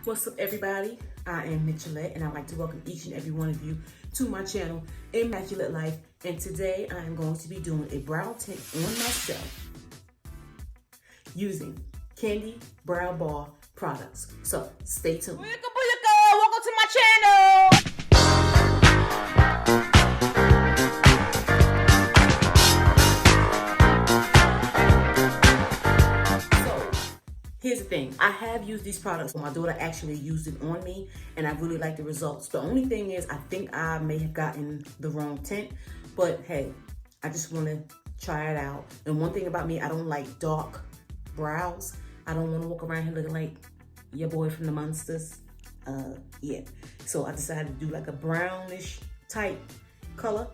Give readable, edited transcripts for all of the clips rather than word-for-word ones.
What's up, everybody? I am Mitchellette, and I'd like to welcome each and every one of you to my channel, Immaculate Life. And today I am going to be doing a brow tint on myself using Candy Brow Bar products. So stay tuned. Welcome to my channel. Here's the thing, I have used these products. My daughter actually used it on me and I really like the results. The only thing is I think I may have gotten the wrong tint, but hey, I just want to try it out. And one thing about me, I don't like dark brows. I don't want to walk around here looking like your boy from the Monsters. Yeah, so I decided to do like a brownish type color,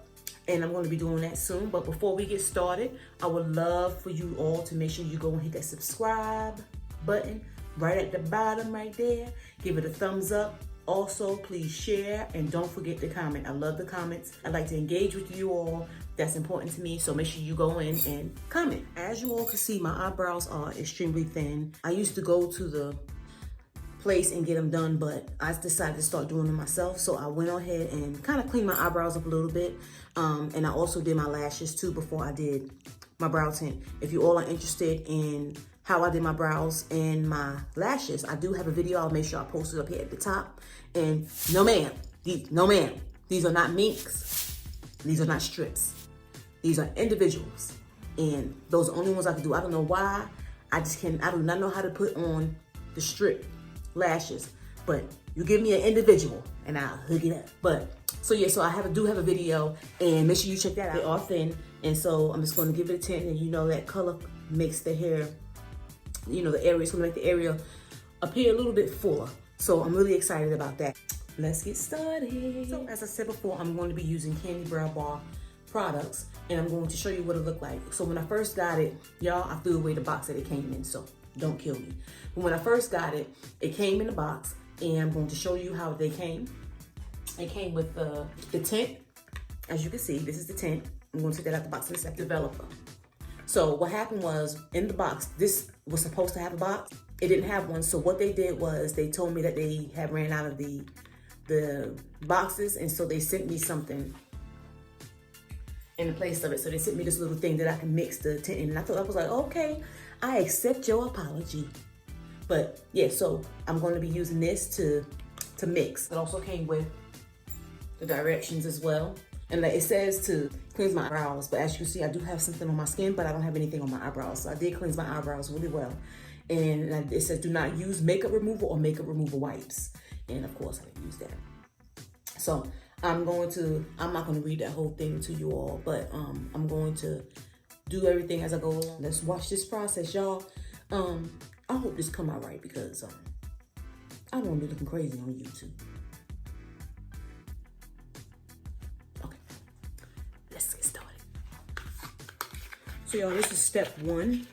and I'm going to be doing that soon. But before we get started, I would love for you all to make sure you go and hit that subscribe button right at the bottom right there. Give it a thumbs up. Also, please share and don't forget to comment. I love the comments. I like to engage with you all. That's important to me, so make sure you go in and comment. As you all can see, my eyebrows are extremely thin. I used to go to the place and get them done, but I decided to start doing them myself. So I went ahead and kind of cleaned my eyebrows up a little bit. And I also did my lashes too before I did my brow tint. If you all are interested in how I did my brows and my lashes, I do have a video. I'll make sure I post it up here at the top. And no ma'am, these are not minks. These are not strips. These are individuals. And those are the only ones I can do. I don't know why. I do not know how to put on the strip lashes, but you give me an individual and I'll hook it up. But so yeah, so I do have a video, and make sure you check that out. They are thin, and so I'm just going to give it a tint, and you know that color makes the hair, you know, the area, it's going to make the area appear a little bit fuller. So I'm really excited about that. Let's get started. So as I said before, I'm going to be using Candy Brow Bar products, and I'm going to show you what it looked like. So when I first got it, y'all, I threw away the box that it came in, so don't kill me. But when I first got it, it came in the box, and I'm going to show you how they came. It came with the tint. As you can see, this is the tint. I'm going to take that out the box in a second. Developer. So what happened was, in the box, this was supposed to have a box. It didn't have one. So what they did was they told me that they had ran out of the boxes, and so they sent me something in the place of it. So they sent me this little thing that I can mix the tint in. And I was like, okay, I accept your apology. But yeah, so I'm going to be using this to mix. It also came with the directions as well. And like it says to cleanse my eyebrows, but as you can see, I do have something on my skin, but I don't have anything on my eyebrows. So I did cleanse my eyebrows really well. And it says do not use makeup removal or makeup removal wipes. And of course I didn't use that. So I'm not going to read that whole thing to you all, but I'm going to do everything as I go along. Let's watch this process, y'all. I hope this come out right, because I don't want to be looking crazy on YouTube. Okay, let's get started. So y'all, this is step one.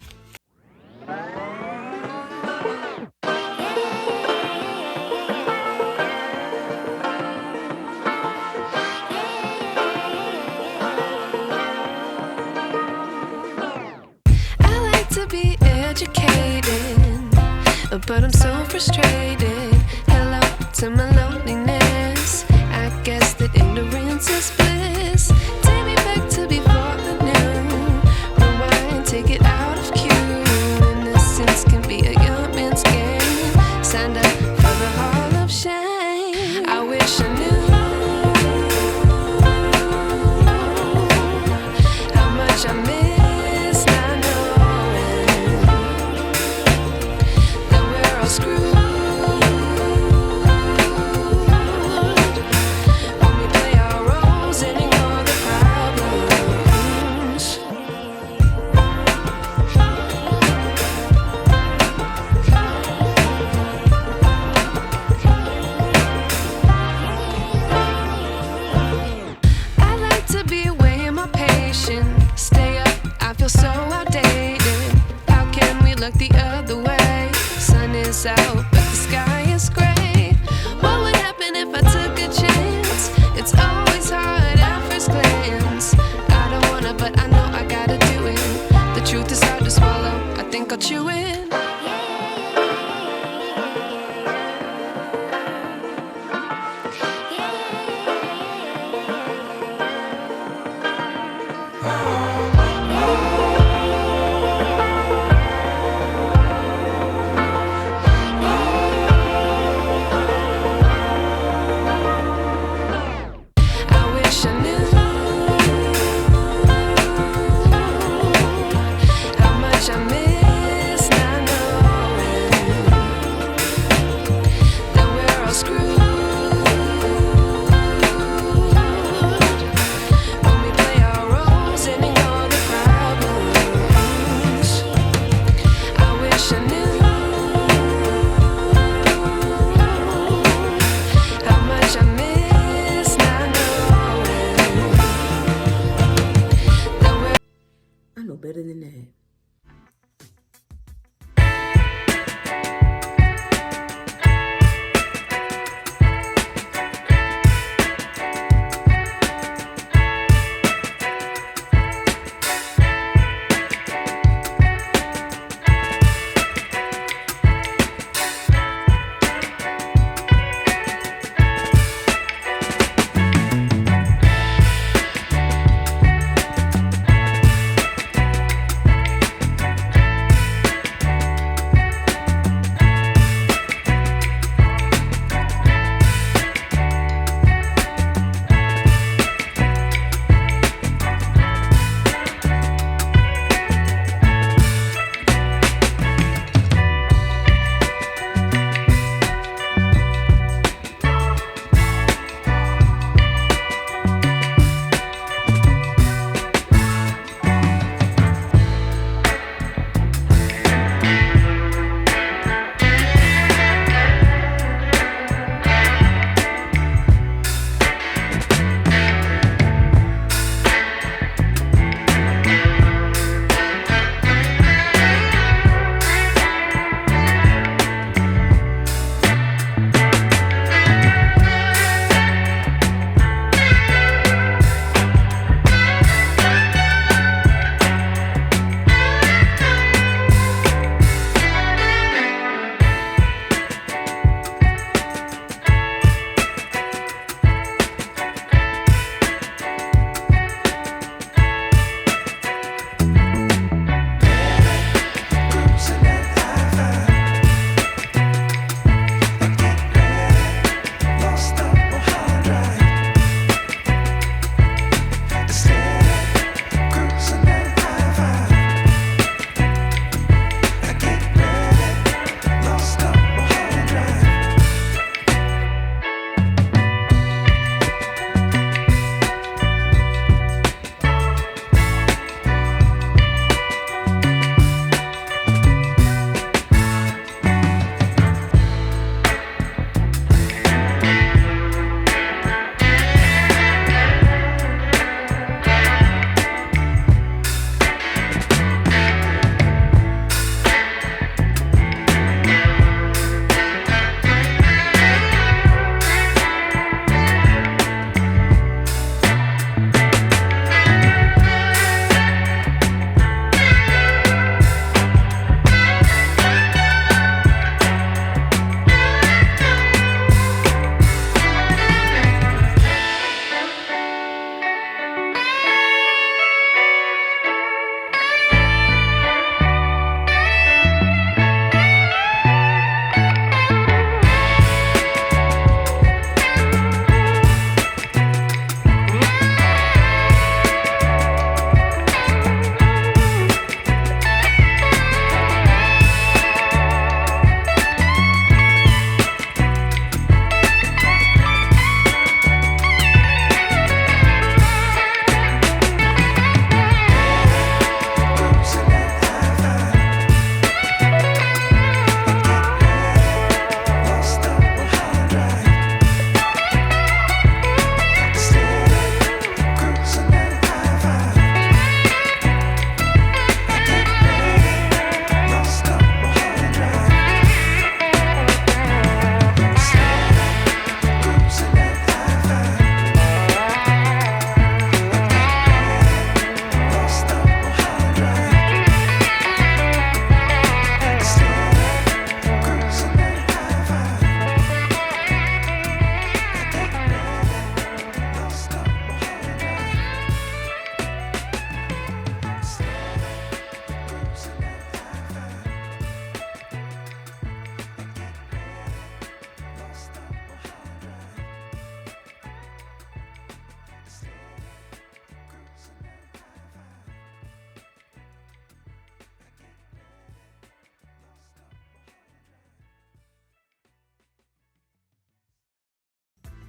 But I'm so frustrated. Hello to my loneliness. I guess that ignorance is bliss. Take me back to before I knew. Rewind, take it out of cue. Innocence can be a young man's game. Signed up for the hall of shame. I wish I knew how much I miss not knowing that we're all screwed.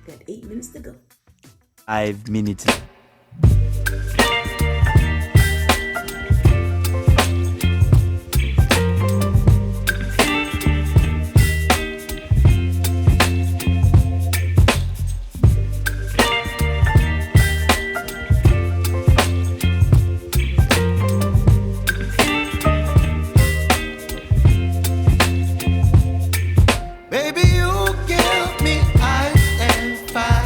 Got 8 minutes to go. 5 minutes. Baby, you give me ice and fire.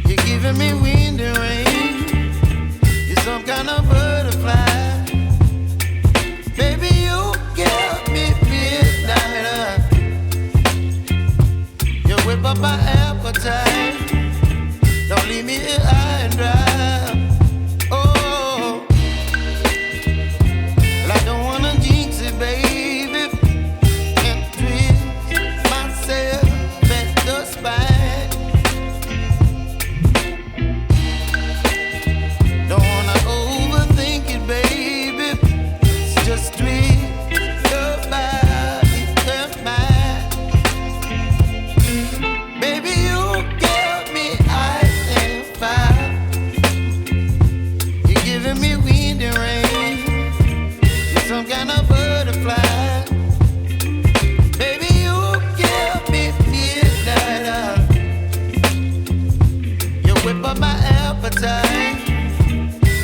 You're giving me wind and rain. You're some kind of butterfly. Baby, you give me midnight. You whip up my appetite. Don't leave me here high and dry. Oh, well, I don't wanna jinx it, baby. And twist myself at the spine. Don't wanna overthink it, baby. It's just twist your body and mine. Baby, you give me ice and fire. You're giving me wind and rain. You're some kind of butterfly. Baby, you give me midnight. You whip up my appetite.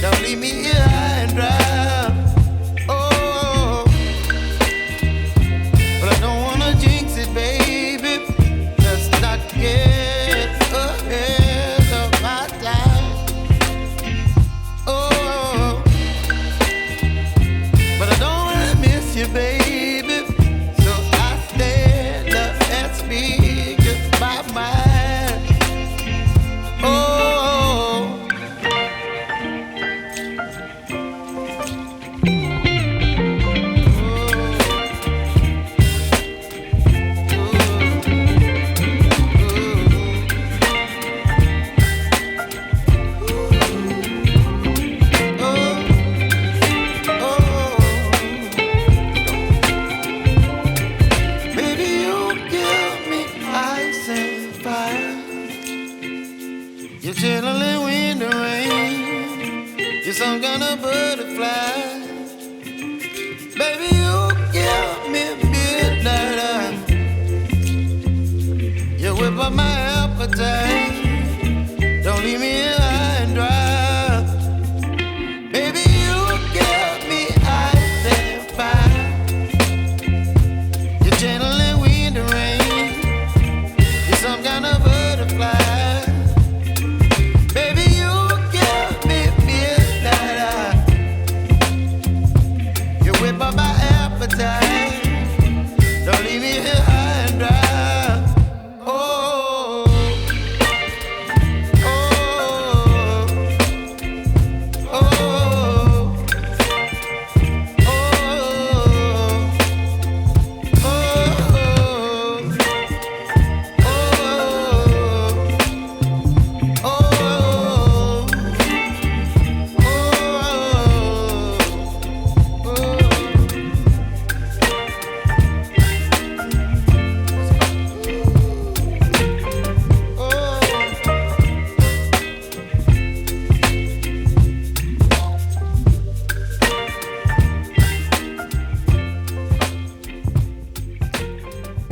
Don't leave me here high and dry. Oh, but I don't wanna jinx it, baby. Let's not get ahead of my time. Oh, but I don't wanna miss you, baby. So I stand up and speak my mind. Oh. Baby, you give me ice and fire. You're chilling wind and rain. You're some kind of butterfly. Baby, you give me midnight. You whip up my